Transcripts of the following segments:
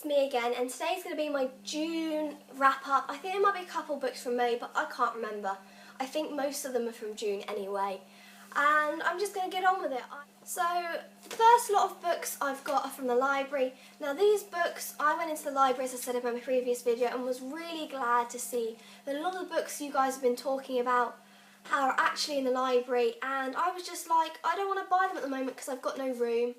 it's me again, and today's going to be my June wrap-up. I think there might be a couple books from May, but I can't remember. I think most of them are from June anyway. And I'm just going to get on with it. So, the first lot of books I've got are from the library. Now these books, I went into the library, as I said in my previous video, and was really glad to see that a lot of the books you guys have been talking about are actually in the library, and I was just like, I don't want to buy them at the moment because I've got no room.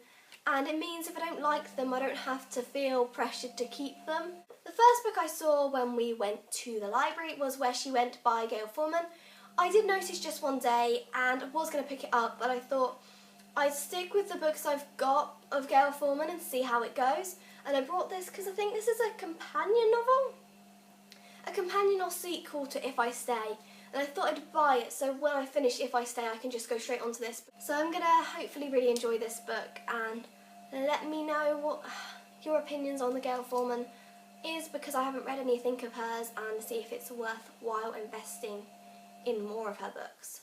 And it means if I don't like them, I don't have to feel pressured to keep them. The first book I saw when we went to the library was Where She Went by Gail Forman. I did notice just one day and I was going to pick it up, but I thought I'd stick with the books I've got of Gail Forman and see how it goes. And I brought this because I think this is a companion novel. A companion or sequel to If I Stay. And I thought I'd buy it, so when I finish If I Stay I can just go straight onto this. So I'm going to hopefully really enjoy this book, and let me know what your opinions on the Gail Forman is, because I haven't read anything of hers, and see if it's worthwhile investing in more of her books.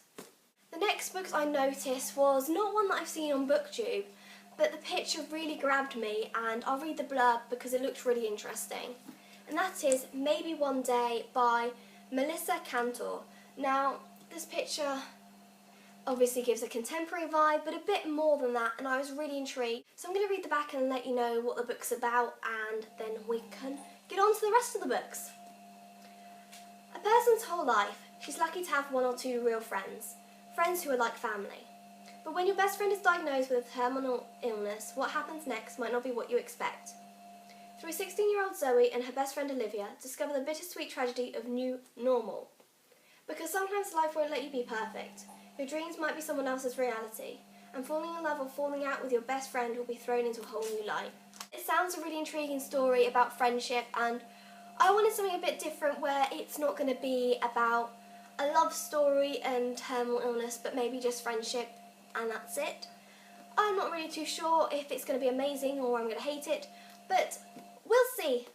The next book I noticed was not one that I've seen on BookTube, but the picture really grabbed me, and I'll read the blurb because it looked really interesting. And that is Maybe One Day by Melissa Cantore. Now, this picture obviously gives a contemporary vibe, but a bit more than that, and I was really intrigued. So I'm going to read the back and let you know what the book's about, and then we can get on to the rest of the books. A person's whole life, she's lucky to have one or two real friends. Friends who are like family. But when your best friend is diagnosed with a terminal illness, what happens next might not be what you expect. Through 16-year-old Zoe and her best friend Olivia discover the bittersweet tragedy of new normal. Because sometimes life won't let you be perfect. Your dreams might be someone else's reality, and falling in love or falling out with your best friend will be thrown into a whole new light. It sounds a really intriguing story about friendship, and I wanted something a bit different where it's not going to be about a love story and terminal illness, but maybe just friendship, and that's it. I'm not really too sure if it's going to be amazing or I'm going to hate it, but we'll see.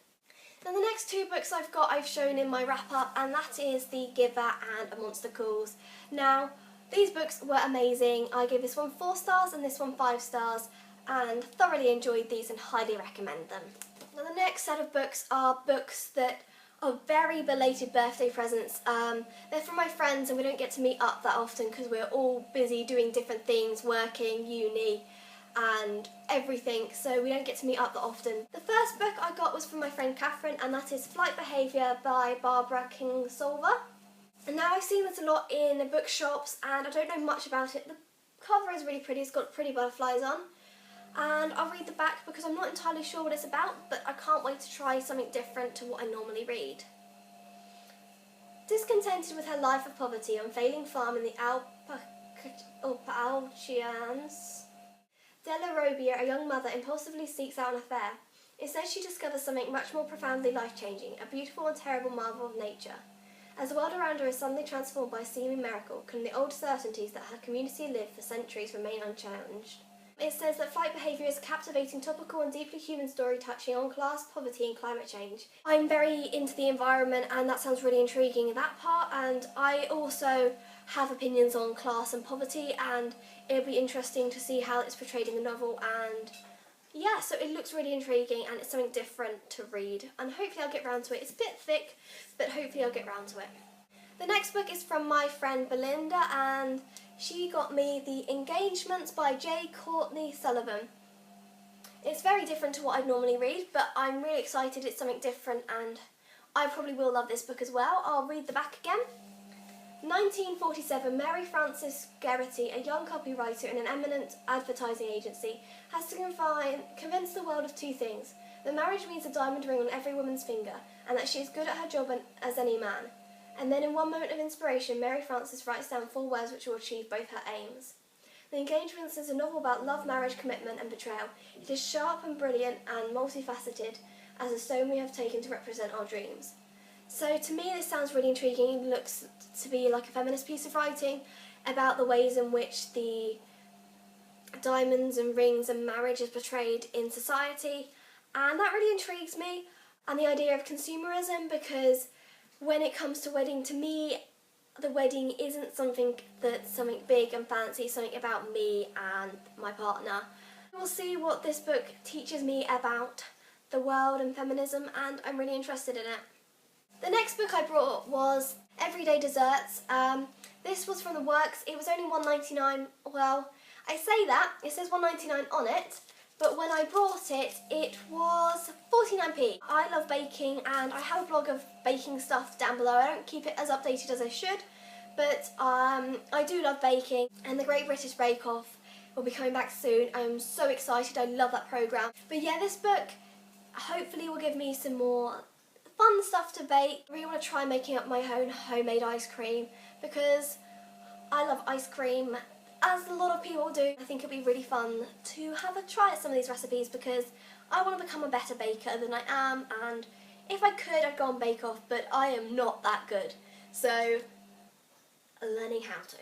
Now the next two books I've shown in my wrap-up, and that is The Giver and A Monster Calls. Now, these books were amazing. I gave this one 4 stars and this one 5 stars, and thoroughly enjoyed these and highly recommend them. Now the next set of books are books that are very belated birthday presents. They're from my friends, and we don't get to meet up that often because we're all busy doing different things, working, uni, and everything, so we don't get to meet up that often. The first book I got was from my friend Catherine, and that is Flight Behaviour by Barbara Kingsolver. And now I've seen this a lot in bookshops, and I don't know much about it. The cover is really pretty, it's got pretty butterflies on. And I'll read the back because I'm not entirely sure what it's about, but I can't wait to try something different to what I normally read. Discontented with her life of poverty on failing farm in the Alpalchians, Della Robbia, a young mother, impulsively seeks out an affair. Instead, she discovers something much more profoundly life-changing, a beautiful and terrible marvel of nature. As the world around her is suddenly transformed by a seeming miracle, can the old certainties that her community lived for centuries remain unchallenged? It says that Flight Behaviour is a captivating, topical and deeply human story touching on class, poverty and climate change. I'm very into the environment, and that sounds really intriguing, that part, and I also have opinions on class and poverty, and it'll be interesting to see how it's portrayed in the novel, and yeah, so it looks really intriguing and it's something different to read, and hopefully I'll get round to it. It's a bit thick, but hopefully I'll get round to it. The next book is from my friend Belinda, and she got me The Engagements by J. Courtney Sullivan. It's very different to what I'd normally read, but I'm really excited. It's something different, and I probably will love this book as well. I'll read the back again. 1947, Mary Frances Geraghty, a young copywriter in an eminent advertising agency, has to convince the world of 2 things: that marriage means a diamond ring on every woman's finger, and that she is good at her job as any man. And then in one moment of inspiration, Mary Frances writes down 4 words which will achieve both her aims. The Engagements is a novel about love, marriage, commitment and betrayal. It is sharp and brilliant and multifaceted as a stone we have taken to represent our dreams. So to me this sounds really intriguing. It looks to be like a feminist piece of writing about the ways in which the diamonds and rings and marriage is portrayed in society, and that really intrigues me, and the idea of consumerism, because when it comes to wedding, to me the wedding isn't something that's something big and fancy, something about me and my partner. We'll see what this book teaches me about the world and feminism, and I'm really interested in it. The next book I brought was Everyday Desserts. This was from the works. It was only $1.99. Well, I say that, it says $1.99 on it, but when I brought it, it was 49p. I love baking and I have a blog of baking stuff down below. I don't keep it as updated as I should, but I do love baking, and the Great British Bake Off will be coming back soon. I'm so excited, I love that programme. But yeah, this book hopefully will give me some more fun stuff to bake. I really want to try making up my own homemade ice cream because I love ice cream, as a lot of people do. I think it'll be really fun to have a try at some of these recipes because I want to become a better baker than I am, and if I could I'd go on Bake Off, but I am not that good. So, learning how to.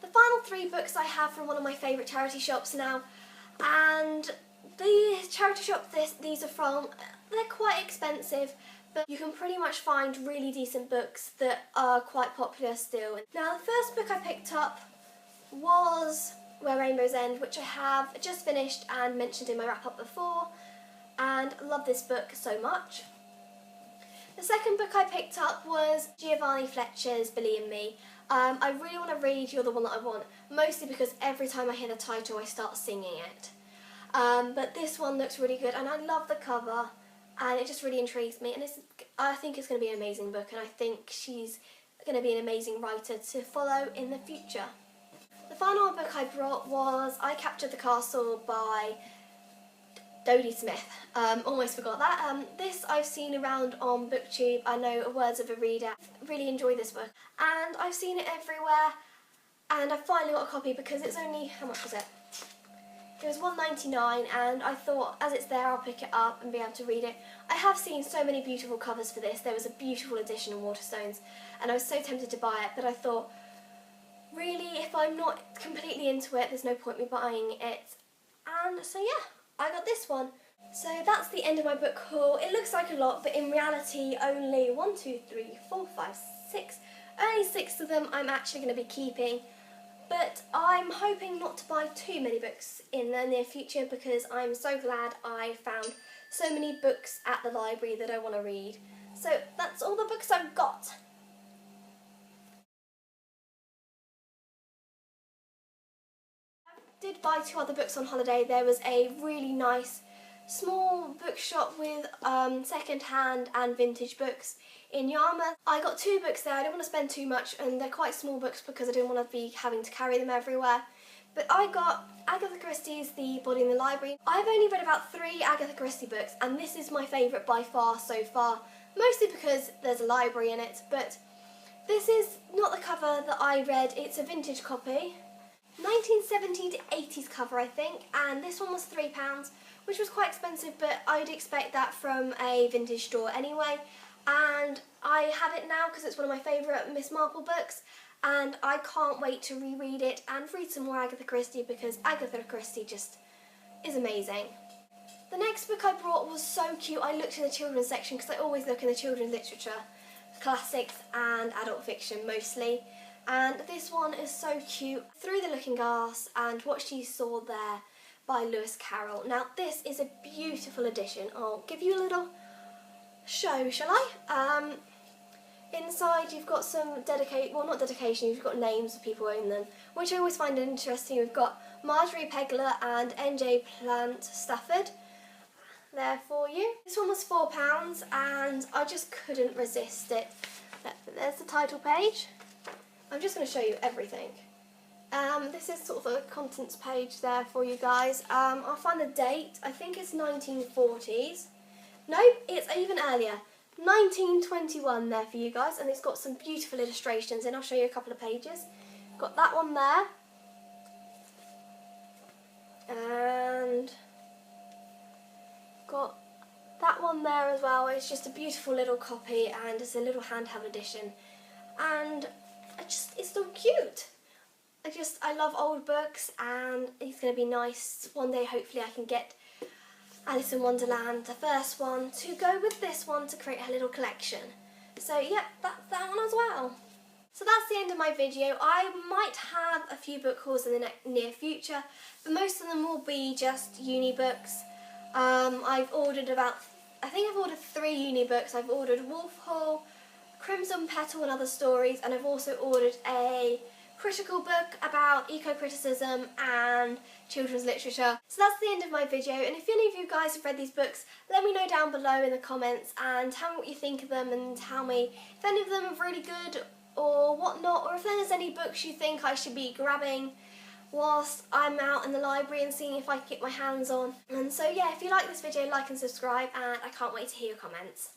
The final 3 books I have from one of my favourite charity shops now, and the charity shop these are from, they're quite expensive, but you can pretty much find really decent books that are quite popular still. Now, the first book I picked up was Where Rainbows End, which I have just finished and mentioned in my wrap-up before, and I love this book so much. The second book I picked up was Giovanni Fletcher's Billy and Me. I really want to read You're the One That I Want, mostly because every time I hear the title I start singing it. But this one looks really good, and I love the cover, and it just really intrigues me, and I think it's going to be an amazing book, and I think she's going to be an amazing writer to follow in the future. The final book I brought was I Captured the Castle by Dodie Smith. Almost forgot that. This I've seen around on BookTube. I know Words of a Reader. Really enjoyed this book, and I've seen it everywhere, and I finally got a copy because it's only, how much was it? It was $1.99, and I thought as it's there I'll pick it up and be able to read it. I have seen so many beautiful covers for this. There was a beautiful edition of Waterstones, and I was so tempted to buy it, but I thought, really, if I'm not completely into it, there's no point me buying it. And so yeah, I got this one. So that's the end of my book haul. It looks like a lot, but in reality only 1, 2, 3, 4, 5, 6. Only 6 of them I'm actually going to be keeping. But I'm hoping not to buy too many books in the near future because I'm so glad I found so many books at the library that I want to read. So that's all the books I've got. I did buy 2 other books on holiday. There was a really nice small bookshop with second-hand and vintage books in Yarmouth. I got 2 books there. I didn't want to spend too much, and they're quite small books because I didn't want to be having to carry them everywhere. But I got Agatha Christie's The Body in the Library. I've only read about 3 Agatha Christie books, and this is my favourite by far so far, mostly because there's a library in it, but this is not the cover that I read. It's a vintage copy. 1970s to 80s cover, I think, and this one was £3, which was quite expensive, but I'd expect that from a vintage store anyway. And I have it now because it's one of my favourite Miss Marple books, and I can't wait to reread it and read some more Agatha Christie because Agatha Christie just is amazing. The next book I brought was so cute. I looked in the children's section because I always look in the children's literature, classics and adult fiction mostly. And this one is so cute. Through the Looking Glass and What She Saw There by Lewis Carroll. Now this is a beautiful edition. I'll give you a little show, shall I? Inside you've got some not dedication, you've got names of people who own them, which I always find interesting. We've got Marjorie Pegler and N.J. Plant Stafford there for you. This one was £4 and I just couldn't resist it. There's the title page. I'm just going to show you everything. This is sort of a contents page there for you guys. I'll find the date. I think it's 1940s. Nope, it's even earlier. 1921 there for you guys, and it's got some beautiful illustrations, and I'll show you a couple of pages. Got that one there. And got that one there as well. It's just a beautiful little copy, and it's a little handheld edition. And it's so cute. I love old books, and it's going to be nice. One day hopefully I can get Alice in Wonderland, the first one, to go with this one to create a little collection. So yeah, that's that one as well. So that's the end of my video. I might have a few book hauls in the near future, but most of them will be just uni books. I've ordered I think I've ordered 3 uni books. I've ordered Wolf Hall, Crimson Petal and Other Stories, and I've also ordered a critical book about eco-criticism and children's literature. So that's the end of my video, and if any of you guys have read these books, let me know down below in the comments and tell me what you think of them, and tell me if any of them are really good or whatnot, or if there's any books you think I should be grabbing whilst I'm out in the library and seeing if I can get my hands on. And so yeah, if you like this video, like and subscribe, and I can't wait to hear your comments.